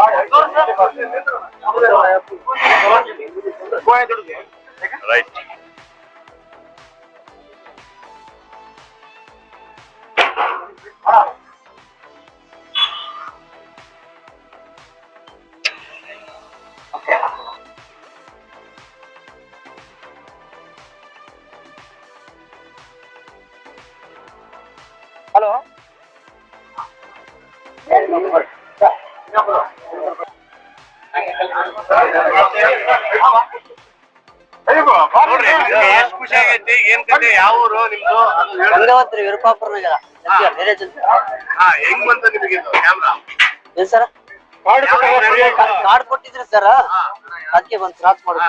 Right. Hello. ಎಷ್ಟು ಖುಷಿ ಆಗೈತಿ ಏನ್ ಕತೆ ಯಾವ ಊರು ನಿಮ್ದು ಗಂಗಾವತಿ ವಿರುಪಾಪುರ ನಗರ ಹೆಂಗ್ ಬಂತ ನಿಮಗೆ ಕ್ಯಾಮ್ರಾ ಏನ್ ಸರ್ ಕಾರ್ಡ್ ಕೊಟ್ಟಿದ್ರಿ ಸರ್ ಅದಕ್ಕೆ ಬಂದು ಸ್ಕ್ರಾಚ್ ಮಾಡೋದು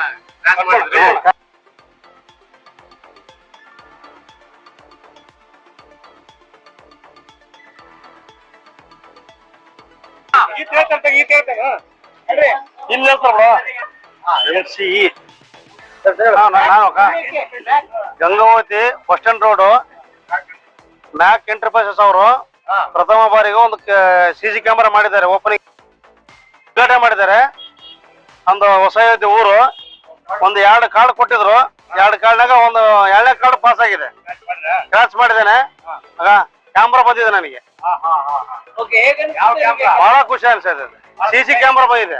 ಗಂಗಾವತಿ ಬಸ್ ಸ್ಟ್ಯಾಂಡ್ ರೋಡ್ ಮ್ಯಾಕ್ ಎಂಟರ್ಪ್ರೈಸಸ್ ಅವರು ಪ್ರಥಮ ಬಾರಿಗೆ ಒಂದು ಸಿಸಿ ಕ್ಯಾಮೆರಾ ಮಾಡಿದ್ದಾರೆ, ಓಪನಿಂಗ್ ಉದ್ಘಾಟನೆ ಮಾಡಿದ್ದಾರೆ. ಒಂದು ಹೊಸ ಊರು ಒಂದು 2 ಕಾರ್ಡ್ ಕೊಟ್ಟಿದ್ರು, 2 ಕಾರ್ಡ್ನಾಗ ಒಂದು 2ನೇ ಕಾರ್ಡ್ ಪಾಸ್ ಆಗಿದೆ, ಕ್ರಾಚ್ ಮಾಡಿದ್ದೇನೆ. ಆಗ ಕ್ಯಾಮ್ರಾ ಬಂದಿದೆ ನನಗೆ, ಬಹಳ ಖುಷಿ ಅನ್ಸಿದೆ. ಸಿಸಿ ಕ್ಯಾಮ್ರಾ ಬಂದಿದೆ,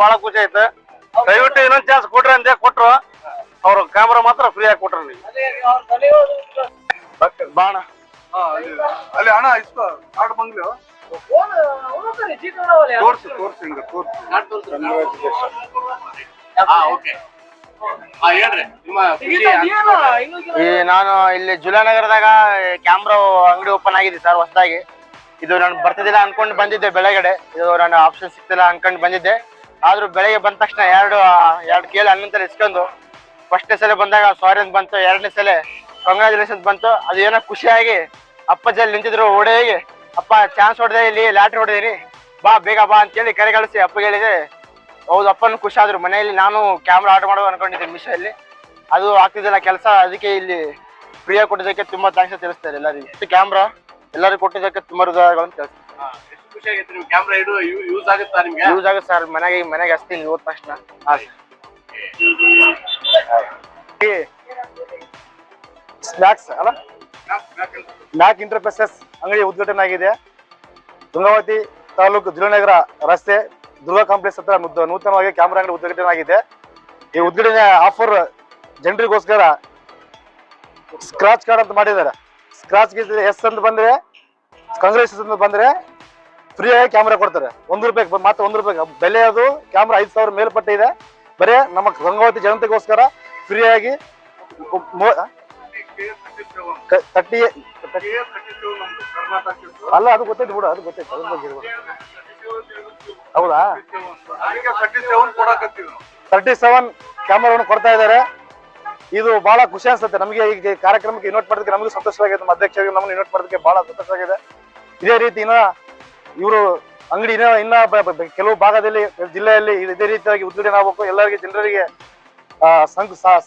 ಬಹಳ ಖುಷಿ ಆಯ್ತು. ದಯವಿಟ್ಟು ಇನ್ನೊಂದು ಚಾನ್ಸ್ ಕೊಡ್ರಿ ಅಂತ ಕೊಟ್ರು, ಅವ್ರು ಕ್ಯಾಮ್ರಾ ಮಾತ್ರ ಫ್ರೀ ಆಗಿ ಕೊಟ್ರು ನೀವು. ಬಾಣ ಅಲ್ಲಿ ಹಣ ಇಸ್ಕೋ ಕಾರ್ಡ್ ಬಂಗ್ಲು ತೋರ್ಸಿ ಹಿಂಗ ನಾನು ಇಲ್ಲಿ ಜುಲಾನಗರದಾಗ ಕ್ಯಾಮ್ರಾ ಅಂಗಡಿ ಓಪನ್ ಆಗಿದೆ ಸರ್ ಹೊಸದಾಗಿ. ಇದು ನಾನು ಬರ್ತಿದ್ದಿಲ್ಲ ಅನ್ಕೊಂಡು ಬಂದಿದ್ದೆ, ಬೆಳಗಡೆ ಇದು ನಾನು ಆಪ್ಷನ್ ಸಿಗ್ತಿಲ್ಲ ಅನ್ಕೊಂಡು ಬಂದಿದ್ದೆ. ಆದ್ರೂ ಬೆಳಗ್ಗೆ ಬಂದ ತಕ್ಷಣ ಎರಡು ಕೇಳಿ ಹನ್ನೊಂದರ ಇಸ್ಕೊಂಡು ಫಸ್ಟ್ನೇ ಸಲ ಬಂದಾಗ ಸಾರಿ ಅಂತ ಬಂತು, 2ನೇ ಸಲ ಕಂಗ್ರಾಚುಲೇಷನ್ಸ್ ಬಂತು. ಅದು ಏನೋ ಖುಷಿಯಾಗಿ ಅಪ್ಪಾಜಲ್ಲಿ ನಿಂತಿದ್ರು, ಓಡೇಗಿ ಅಪ್ಪ ಚಾನ್ಸ್ ಹೊಡೆದೆ, ಇಲ್ಲಿ ಲ್ಯಾಟ್ರಿ ಹೊಡೆದಿರಿ, ಬಾ ಬೇಗ ಬಾ ಅಂತೇಳಿ ಕರೆ ಕಳಿಸಿ ಅಪ್ಪಗೆ ಹೇಳಿದೆ. ಹೌದು, ಅಪ್ಪನ ಖುಷಿ ಆದ್ರು. ಮನೆಯಲ್ಲಿ ನಾನು ಕ್ಯಾಮ್ರಾ ಆರ್ಡರ್ ಮಾಡೋದು ಅನ್ಕೊಂಡಿದ್ದೆ ಮಿಶೋಲ್ಲಿ, ಅದು ಆಗ್ತಿದ್ದಿಲ್ಲ ಕೆಲಸ. ಅದಕ್ಕೆ ಇಲ್ಲಿ ಫ್ರೀಯಾಗಿ ಕೊಟ್ಟಿದ್ದಕ್ಕೆ ತುಂಬಾ ಥ್ಯಾಂಕ್ಸ್ ತಿಳಿಸ್ತಾರೆ ಎಲ್ಲರಿಗೂ. ಕ್ಯಾಮ್ರಾ ಎಲ್ಲರಿಗೂ ಕೊಟ್ಟಿದ್ದಕ್ಕೆ ತುಂಬಾ ಹೃದಯಗಳನ್ನು ತಿಳಿಸ್ತಾರೆ. ಯೂಸ್ ಆಗುತ್ತೆ ಸರ್, ಮನೆಗೆ ಹಚ್ತೀನಿ ಹೋದ ತಕ್ಷಣ. ಸ್ನ್ಯಾಕ್ಸ್ ಅಲ್ಲ, ಮ್ಯಾಕ್ ಎಂಟರ್ಪ್ರೈಸಸ್ ಅಂಗಡಿ ಉದ್ಘಾಟನೆ ಆಗಿದೆ. ಗಂಗಾವತಿ ತಾಲೂಕು ಜುಲಾನಗರ ರಸ್ತೆ ದುರ್ಗಾ ಕಾಂಪ್ಲೆಕ್ಸ್ ಹತ್ರ ನೂತನವಾಗಿ ಕ್ಯಾಮ್ರಾ ಅಂಗಡಿ ಉದ್ಘಾಟನೆ ಆಗಿದೆ. ಈ ಉದ್ಘಾಟನೆ ಆಫರ್ ಜನರಿಗೋಸ್ಕರ ಸ್ಕ್ರಾಚ್ ಕಾರ್ಡ್ ಅಂತ ಮಾಡಿದ್ದಾರೆ. ಸ್ಕ್ರಾಚ್ ಎಸ್ ಅಂತ ಬಂದ್ರೆ, ಕಾಂಗ್ರೆಸ್ ಅಂತ ಬಂದ್ರೆ ಫ್ರೀಯಾಗಿ ಕ್ಯಾಮ್ರಾ ಕೊಡ್ತಾರೆ. 1 ರೂಪಾಯಿ, ಮಾತ್ರ 1 ರೂಪಾಯಿ ಬೆಲೆ. ಅದು ಕ್ಯಾಮ್ರಾ 5,000 ಮೇಲ್ಪಟ್ಟೆ ಇದೆ. ಬರೇ ನಮ್ಮ ಗಂಗಾವತಿ ಜನತೆಗೋಸ್ಕರ ಫ್ರೀಯಾಗಿ ಅಲ್ಲ, ಅದು ಗೊತ್ತೈತಿ ಬಿಡು, ಅದು ಗೊತ್ತೈತಿ, ಅದ್ರ ಬಗ್ಗೆ ಹೌದಾ. 37 ಕ್ಯಾಮ್ರಾವನ್ನು ಕೊಡ್ತಾ ಇದ್ದಾರೆ. ಇದು ಬಹಳ ಖುಷಿ ಅನ್ಸುತ್ತೆ ನಮಗೆ. ಈ ಕಾರ್ಯಕ್ರಮಕ್ಕೆ ಇನ್ವೈಟ್ ಮಾಡೋದಕ್ಕೆ ನಮಗೂ ಸಂತೋಷವಾಗಿದೆ, ನಮ್ಮ ಅಧ್ಯಕ್ಷರಿಗೆ ನಮ್ಮನ್ನು ಇನ್ವೈಟ್ ಮಾಡೋದಕ್ಕೆ ಬಹಳ ಸಂತೋಷವಾಗಿದೆ. ಇದೇ ರೀತಿ ಇವರು ಅಂಗಡಿ ಇನ್ನ ಕೆಲವು ಭಾಗದಲ್ಲಿ ಜಿಲ್ಲೆಯಲ್ಲಿ ಇದೇ ರೀತಿಯಾಗಿ ಉದ್ಘಾಟನೆ ಆಗಬೇಕು. ಎಲ್ಲರಿಗೆ ಜನರಿಗೆ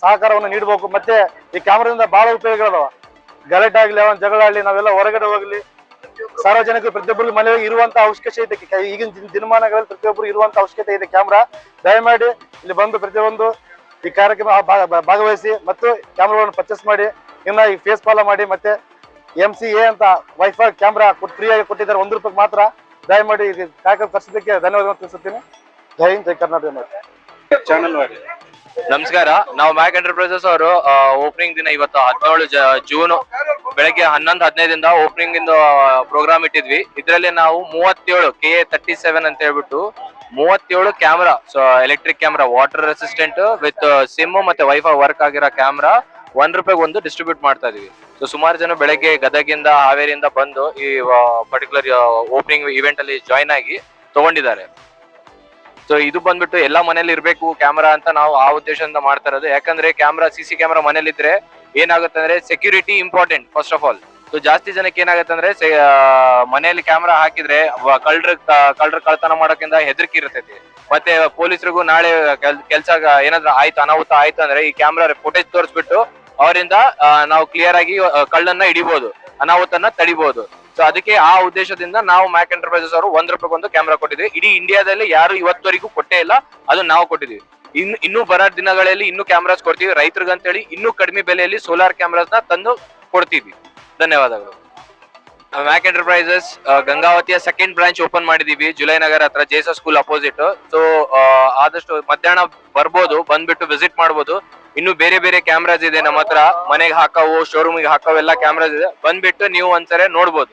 ಸಹಕಾರವನ್ನು ನೀಡಬೇಕು. ಮತ್ತೆ ಈ ಕ್ಯಾಮ್ರಾದಿಂದ ಬಹಳ ಉಪಯೋಗಗಳದಾವ. ಗಲಾಟೆ ಆಗ್ಲಿ, ಜಗಳ ಆಗ್ಲಿ, ನಾವೆಲ್ಲ ಹೊರಗಡೆ ಹೋಗ್ಲಿ, ಸಾರ್ವಜನಿಕರು ಪ್ರತಿಯೊಬ್ಬರಿಗೆ ಮನೆಯಲ್ಲಿ ಇರುವಂತಹ ಅವಶ್ಯಕತೆ ಇದೆ. ಈಗಿನ ದಿನಮಾನಗಳಲ್ಲಿ ಪ್ರತಿಯೊಬ್ಬರು ಇರುವಂತಹ ಅವಶ್ಯಕತೆ ಇದೆ ಕ್ಯಾಮ್ರಾ. ದಯಮಾಡಿ ಇಲ್ಲಿ ಬಂದು ಪ್ರತಿಯೊಂದು ಈ ಕಾರ್ಯಕ್ರಮ ಭಾಗವಹಿಸಿ ಮತ್ತು ಕ್ಯಾಮ್ರಾಗಳನ್ನು ಪರ್ಚೇಸ್ ಮಾಡಿ. ಇನ್ನ ಈ ಫೇಸ್ ಫಾಲೋ ಮಾಡಿ. ಮತ್ತೆ MCA ಅಂತ ವೈಫೈ ಕ್ಯಾಮ್ರಾ ಫ್ರೀಯಾಗಿ ಕೊಟ್ಟಿದ್ದಾರೆ, 1 ರೂಪಾಯಿ ಮಾತ್ರ. ದಯಮಾಡಿ ಕಾರ್ಯಕ್ರಮ ಕರ್ಸಿದ್ದಕ್ಕೆ ಧನ್ಯವಾದಗಳನ್ನು ತಿಳಿಸುತ್ತೀನಿ. ಜೈ ಹಿಂದ್, ಜೈ ಕರ್ನಾಟಕ. ಚಾನಲ್ ನಮಸ್ಕಾರ. ನಾವು ಮ್ಯಾಕ್ ಎಂಟರ್ಪ್ರೈಸಸ್ ಅವರು ಓಪನಿಂಗ್ ದಿನ ಇವತ್ತು 17 ಜೂನ್ ಬೆಳಗ್ಗೆ 11:15 ಓಪನಿಂಗ್ ಇಂದ ಪ್ರೋಗ್ರಾಮ್ ಇಟ್ಟಿದ್ವಿ. ಇದರಲ್ಲಿ ನಾವು 37 KA37 ಅಂತ ಹೇಳ್ಬಿಟ್ಟು 37 camera, so electric camera, water resistant with sim ಮತ್ತೆ ವೈಫೈ ವರ್ಕ್ ಆಗಿರೋ ಕ್ಯಾಮ್ರಾ 1 ರೂಪಾಯಿಗೆ ಒಂದು ಡಿಸ್ಟ್ರಿಬ್ಯೂಟ್ ಮಾಡ್ತಾ ಇದೀವಿ. ಸೊ ಸುಮಾರು ಜನ ಬೆಳಗ್ಗೆ ಗದಗಿಂದ, ಹಾವೇರಿಯಿಂದ ಬಂದು ಈ ಪರ್ಟಿಕ್ಯುಲರ್ ಓಪನಿಂಗ್ ಇವೆಂಟ್ ಅಲ್ಲಿ ಜಾಯ್ನ್ ಆಗಿ ತಗೊಂಡಿದ್ದಾರೆ. ಸೊ ಇದು ಬಂದ್ಬಿಟ್ಟು ಎಲ್ಲಾ ಮನೇಲಿ ಇರ್ಬೇಕು ಕ್ಯಾಮ್ರಾ ಅಂತ ನಾವು ಆ ಉದ್ದೇಶದಿಂದ ಮಾಡ್ತಾ ಇರೋದು. ಯಾಕಂದ್ರೆ ಕ್ಯಾಮ್ರಾ, CC ಕ್ಯಾಮ್ರಾ ಮನೇಲಿ ಇದ್ರೆ ಏನಾಗುತ್ತೆ ಅಂದ್ರೆ security important first of all. So ಜಾಸ್ತಿ ಜನಕ್ಕೆ ಏನಾಗುತ್ತೆ ಅಂದ್ರೆ ಮನೆಯಲ್ಲಿ ಕ್ಯಾಮ್ರಾ ಹಾಕಿದ್ರೆ ಕಳ್ಳರ ಕಳ್ತನ ಮಾಡೋಕ್ಕಿಂತ ಹೆದರಿಕೆ ಇರ್ತೈತಿ. ಮತ್ತೆ ಪೊಲೀಸರಿಗೂ ನಾಳೆ ಕೆಲ್ಸ ಏನಾದ್ರು ಅನಾಹುತ ಆಯ್ತು ಅಂದ್ರೆ ಈ ಕ್ಯಾಮ್ರಾ ಫುಟೇಜ್ ತೋರಿಸ್ಬಿಟ್ಟು ಅವರಿಂದ ನಾವು ಕ್ಲಿಯರ್ ಆಗಿ ಕಳ್ಳನ್ನ ಹಿಡಿಬಹುದು, ಅನಾಹುತನ ತಡಿಬಹುದು. ಸೊ ಅದಕ್ಕೆ ಆ ಉದ್ದೇಶದಿಂದ ನಾವು ಮ್ಯಾಕ್ ಎಂಟರ್ಪ್ರೈಸಸ್ ಅವರು ₹1 ಕ್ಯಾಮ್ರಾ ಕೊಟ್ಟಿದ್ವಿ. ಇಡೀ ಇಂಡಿಯಾದಲ್ಲಿ ಯಾರು ಇವತ್ತವರೆಗೂ ಕೊಟ್ಟೇ ಇಲ್ಲ, ಅದು ನಾವು ಕೊಟ್ಟಿದ್ವಿ. ಇನ್ನೂ ಬರೋ ದಿನಗಳಲ್ಲಿ ಇನ್ನೂ ಕ್ಯಾಮ್ರಾಸ್ ಕೊಡ್ತೀವಿ ರೈತರಿಗಂತೇಳಿ. ಇನ್ನೂ ಕಡಿಮೆ ಬೆಲೆಯಲ್ಲಿ ಸೋಲಾರ್ ಕ್ಯಾಮ್ರಾಸ್ ನ ತಂದು ಕೊಡ್ತೀವಿ. ಧನ್ಯವಾದಗಳು. ಮ್ಯಾಕ್ ಎಂಟರ್ಪ್ರೈಸಸ್ ಗಂಗಾವತಿಯ ಸೆಕೆಂಡ್ ಬ್ರಾಂಚ್ ಓಪನ್ ಮಾಡಿದೀವಿ ಜುಲೈ ನಗರ ಹತ್ರ, ಜೇಸ ಸ್ಕೂಲ್ ಅಪೋಸಿಟ್. ಸೊ ಆದಷ್ಟು ಮಧ್ಯಾಹ್ನ ಬರ್ಬೋದು, ಬಂದ್ಬಿಟ್ಟು ವಿಸಿಟ್ ಮಾಡ್ಬೋದು. ಇನ್ನು ಬೇರೆ ಬೇರೆ ಕ್ಯಾಮ್ರಾಸ್ ಇದೆ ನಮ್ಮ ಹತ್ರ, ಮನೆಗೆ ಹಾಕವು, ಶೋರೂಮಿಗೆ ಹಾಕವು ಎಲ್ಲ ಕ್ಯಾಮ್ರಾಸ್ ಇದೆ. ಬಂದ್ಬಿಟ್ಟು ನೀವು ಒಂದ್ಸರಿ ನೋಡ್ಬೋದು.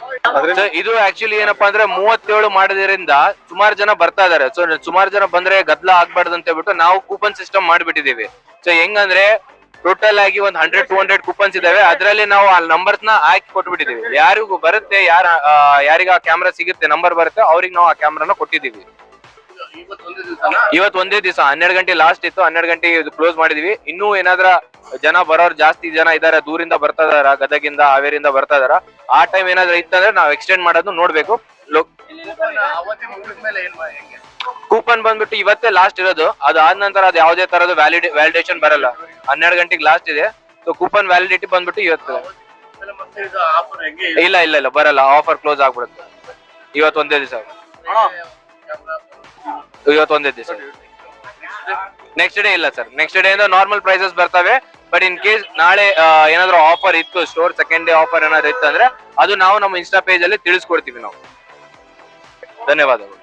So, ಇದು ಆಕ್ಚುಲಿ ಏನಪ್ಪಾ ಅಂದ್ರೆ 37 ಮಾಡೋದ್ರಿಂದ ಸುಮಾರು ಜನ ಬರ್ತಾ ಇದಾರೆ. ಸೊ ಸುಮಾರು ಜನ ಬಂದ್ರೆ ಗದ್ದಲ ಆಗ್ಬಾರ್ದು ಅಂತ ಹೇಳ್ಬಿಟ್ಟು ನಾವು ಕೂಪನ್ ಸಿಸ್ಟಮ್ ಮಾಡ್ಬಿಟ್ಟಿದೀವಿ. ಸೊ ಹೆಂಗಂದ್ರೆ ಟೋಟಲ್ ಆಗಿ 100-200 ಕೂಪನ್ಸ್ ಇದಾವೆ. ಅದರಲ್ಲಿ ನಾವು ಆ ನಂಬರ್ಸ್ ನ ಹಾಕಿ ಕೊಟ್ಬಿಟ್ಟಿದೀವಿ. ಯಾರಿಗೂ ಬರುತ್ತೆ, ಯಾರಿಗ ಆ ಕ್ಯಾಮ್ರಾ ಸಿಗುತ್ತೆ, ನಂಬರ್ ಬರುತ್ತೆ, ಅವ್ರಿಗೆ ನಾವು ಆ ಕ್ಯಾಮ್ರಾನ ಕೊಟ್ಟಿದೀವಿ. ಇವತ್ತು ಒಂದೇ ದಿವಸ 12 ಗಂಟೆ ಲಾಸ್ಟ್ ಇತ್ತು, 12 ಗಂಟೆಗೆ ಕ್ಲೋಸ್ ಮಾಡಿದೀವಿ. ಇನ್ನೂ ಏನಾದ್ರ ಜನ ಬರೋರು ಜಾಸ್ತಿ ಜನ ಇದಾರೆ, ದೂರಿಂದ ಬರ್ತಾ ಇದಾರ, ಗದಗಿಂದ ಹಾವೇರಿಯಿಂದ ಬರ್ತಾ ಇದಾರ. ಆ ಟೈಮ್ ಏನಾದ್ರು ಇತ್ತಂದ್ರೆ ನಾವು ಎಕ್ಸ್ಟೆಂಡ್ ಮಾಡೋದು ನೋಡ್ಬೇಕು. ಕೂಪನ್ ಬಂದ್ಬಿಟ್ಟು ಇವತ್ತೇ ಲಾಸ್ಟ್ ಇರೋದು. ಅದಾದ ನಂತರ ಅದು ಯಾವುದೇ ತರದ್ದು ವ್ಯಾಲಿಡೇಷನ್ ಬರಲ್ಲ. 12 ಗಂಟೆಗೆ ಲಾಸ್ಟ್ ಇದೆ. ಸೊ ಕೂಪನ್ ವ್ಯಾಲಿಡಿಟಿ ಬಂದ್ಬಿಟ್ಟು ಇವತ್ತು ಇಲ್ಲ ಬರಲ್ಲ. ಆಫರ್ ಕ್ಲೋಸ್ ಆಗ್ಬಿಡುತ್ತೆ ಇವತ್ತೊಂದೇ ದಿವಸ. ನೆಕ್ಸ್ಟ್ ಡೇ ಇಲ್ಲ ಸರ್. ನೆಕ್ಸ್ಟ್ ಡೇ ಇಂದ ನಾರ್ಮಲ್ ಪ್ರೈಸಸ್ ಬರ್ತವೆ. ಬಟ್ ಇನ್ ಕೇಸ್ ನಾಳೆ ಏನಾದ್ರು ಆಫರ್ ಇತ್ತು, ಸ್ಟೋರ್ ಸೆಕೆಂಡ್ ಡೇ ಆಫರ್ ಏನಾದ್ರು ಇತ್ತು ಅಂದ್ರೆ ಅದು ನಾವು ನಮ್ಮ ಇನ್ಸ್ಟಾ ಪೇಜ್ ಅಲ್ಲಿ ತಿಳಿಸ್ಕೊಡ್ತೀವಿ ನಾವು. ಧನ್ಯವಾದಗಳು.